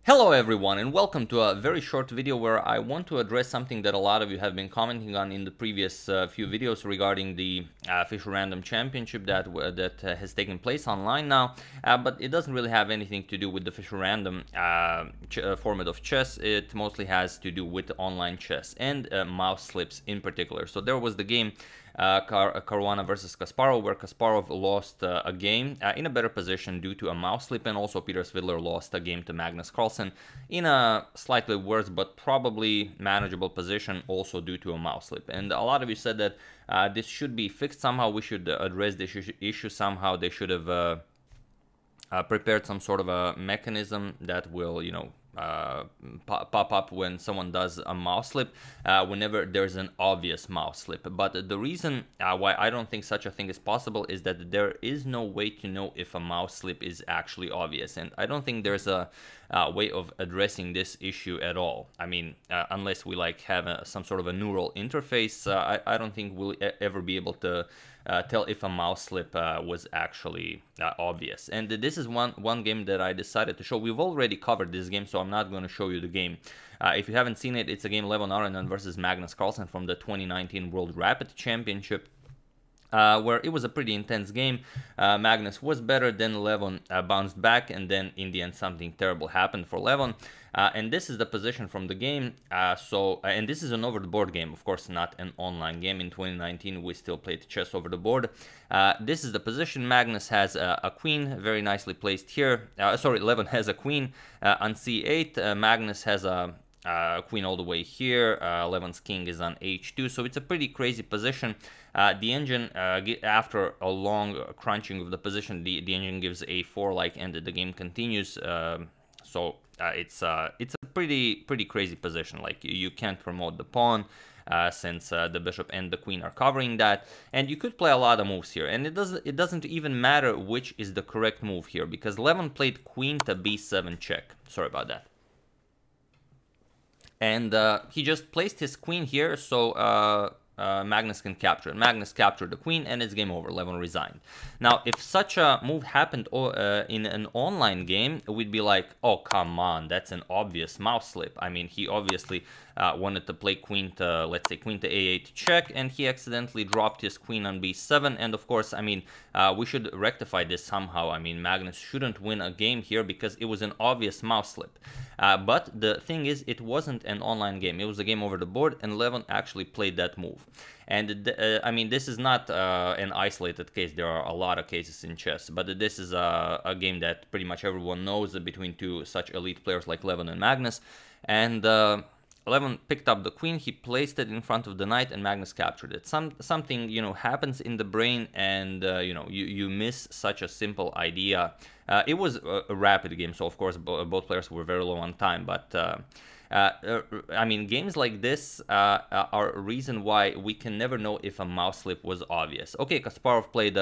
Hello everyone and welcome to a very short video where I want to address something that a lot of you have been commenting on in the previous few videos regarding the Fisher Random Championship that has taken place online now, but it doesn't really have anything to do with the Fisher Random format of chess. It mostly has to do with online chess and mouse slips in particular. So there was the game Caruana versus Kasparov, where Kasparov lost a game in a better position due to a mouse slip, and also Peter Svidler lost a game to Magnus Carlsen in a slightly worse but probably manageable position, also due to a mouse slip. And a lot of you said that this should be fixed somehow. We should address this issue somehow. They should have prepared some sort of a mechanism that will, pop up when someone does a mouse slip whenever there's an obvious mouse slip. But the reason why I don't think such a thing is possible is that there is no way to know if a mouse slip is actually obvious, and I don't think there's a way of addressing this issue at all. I mean, unless we have some sort of a neural interface, I don't think we'll ever be able to tell if a mouse slip was actually obvious. And this is one game that I decided to show. We've already covered this game, so I'm not going to show you the game. If you haven't seen it, it's a game Levon Aronian versus Magnus Carlsen from the 2019 World Rapid Championship, where it was a pretty intense game. Magnus was better, then Levon bounced back, and then in the end something terrible happened for Levon. And this is the position from the game. And this is an over-the-board game, of course, not an online game. In 2019, we still played chess over the board. This is the position. Magnus has a queen, very nicely placed here. Levon has a queen on c8. Magnus has a queen all the way here. Levon's king is on h2, so it's a pretty crazy position. The engine, after a long crunching of the position, the engine gives a4, and the game continues. It's a pretty crazy position. You can't promote the pawn since the bishop and the queen are covering that, and you could play a lot of moves here, and it doesn't even matter which is the correct move here, because Levon played queen to b7 check. Sorry about that. And he just placed his queen here, so Magnus can capture it. Magnus captured the queen, and it's game over. Levon resigned. Now, if such a move happened in an online game, we'd be like, oh, come on, that's an obvious mouse slip. I mean, he obviously wanted to play queen to, let's say, queen to a8 check, and he accidentally dropped his queen on b7. And of course, I mean, we should rectify this somehow. I mean, Magnus shouldn't win a game here because it was an obvious mouse slip. But the thing is, it wasn't an online game. It was a game over the board, and Levon actually played that move. And I mean, this is not an isolated case. There are a lot of cases in chess, but this is a game that pretty much everyone knows between two such elite players like Levon and Magnus. And Levon picked up the queen, he placed it in front of the knight, and Magnus captured it. Something, happens in the brain, and, you miss such a simple idea. It was a rapid game, so of course both players were very low on time, but I mean, games like this are a reason why we can never know if a mouse slip was obvious. Okay, Kasparov played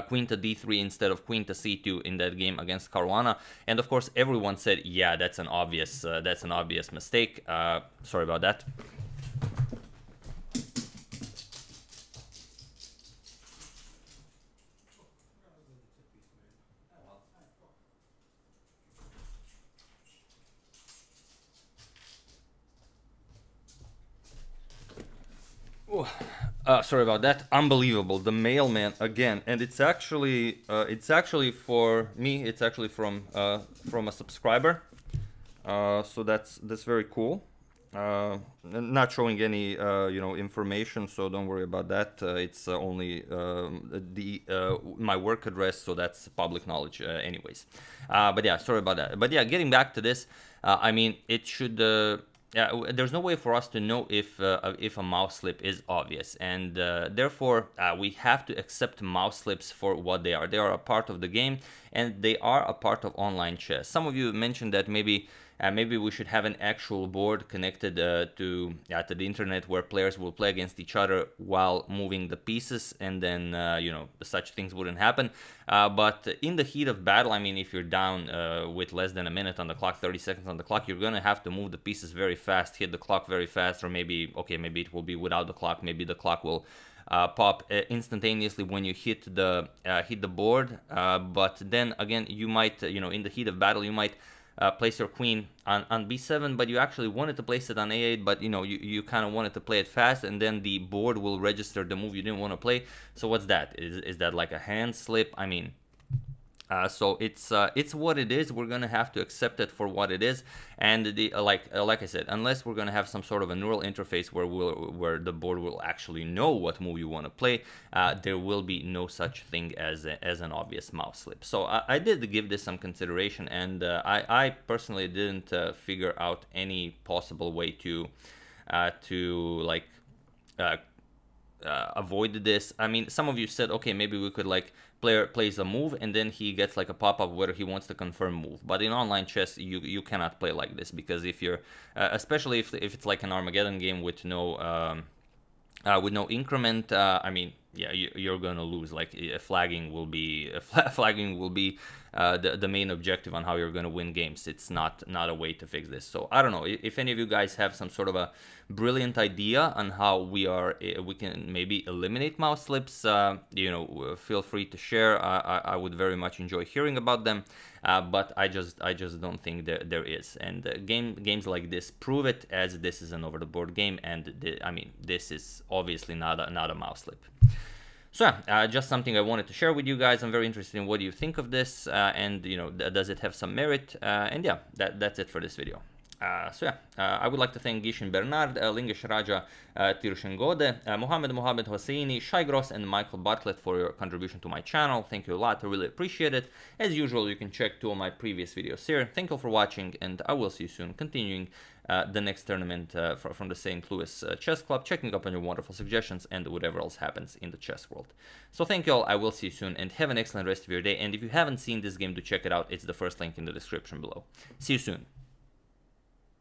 queen to d3 instead of queen to c2 in that game against Caruana, and of course everyone said, yeah, that's an obvious mistake. Sorry about that. Sorry about that. Unbelievable. The mailman again, and it's actually for me. It's actually from a subscriber. So that's very cool. Not showing any information, so don't worry about that. It's only my work address, so that's public knowledge, anyways. But yeah, sorry about that. But yeah, getting back to this, I mean, it should. There's no way for us to know if a mouse slip is obvious, and therefore we have to accept mouse slips for what they are. They are a part of the game, and they are a part of online chess. Some of you mentioned that maybe we should have an actual board connected to the internet where players will play against each other while moving the pieces, and then such things wouldn't happen. But in the heat of battle, I mean, if you're down with less than a minute on the clock, 30 seconds on the clock, you're gonna have to move the pieces very fast, hit the clock very fast, or maybe it will be without the clock. Maybe the clock will pop instantaneously when you hit the board. But then again, you might, in the heat of battle, you might place your queen on b7, but you actually wanted to place it on a8, but you know, you kind of wanted to play it fast, and then the board will register the move you didn't want to play. So what's that? Is that like a hand slip? I mean, so it's what it is. We're gonna have to accept it for what it is, and the like I said, unless we're gonna have some sort of a neural interface where the board will actually know what move you want to play, there will be no such thing as an obvious mouse slip. So I did give this some consideration, and I personally didn't figure out any possible way to like avoid this. I mean, some of you said, okay, maybe we could like player plays a move and then he gets like a pop-up whether he wants to confirm move. But in online chess, you cannot play like this, because if you're especially if it's like an Armageddon game with no increment, I mean, yeah, you're gonna lose. Like flagging will be the main objective on how you're gonna win games. It's not a way to fix this. So I don't know if any of you guys have some sort of a brilliant idea on how we can maybe eliminate mouse slips. You know, feel free to share. I would very much enjoy hearing about them. But I just don't think there is. And games like this prove it, as this is an over the board game, and I mean, this is obviously not a mouse slip. So yeah, just something I wanted to share with you guys. I'm very interested in what you think of this, and you know, does it have some merit? And yeah, that's it for this video. So yeah, I would like to thank Gishin Bernard, Lingesh Raja Tirshengode, Mohammed Hosseini, Shai Gross, and Michael Bartlett for your contribution to my channel. Thank you a lot, I really appreciate it. As usual, you can check 2 of my previous videos here. Thank you for watching, and I will see you soon, continuing the next tournament from the St. Louis Chess Club, checking up on your wonderful suggestions and whatever else happens in the chess world. So thank you all, I will see you soon, and have an excellent rest of your day. And if you haven't seen this game, to check it out, it's the first link in the description below. See you soon.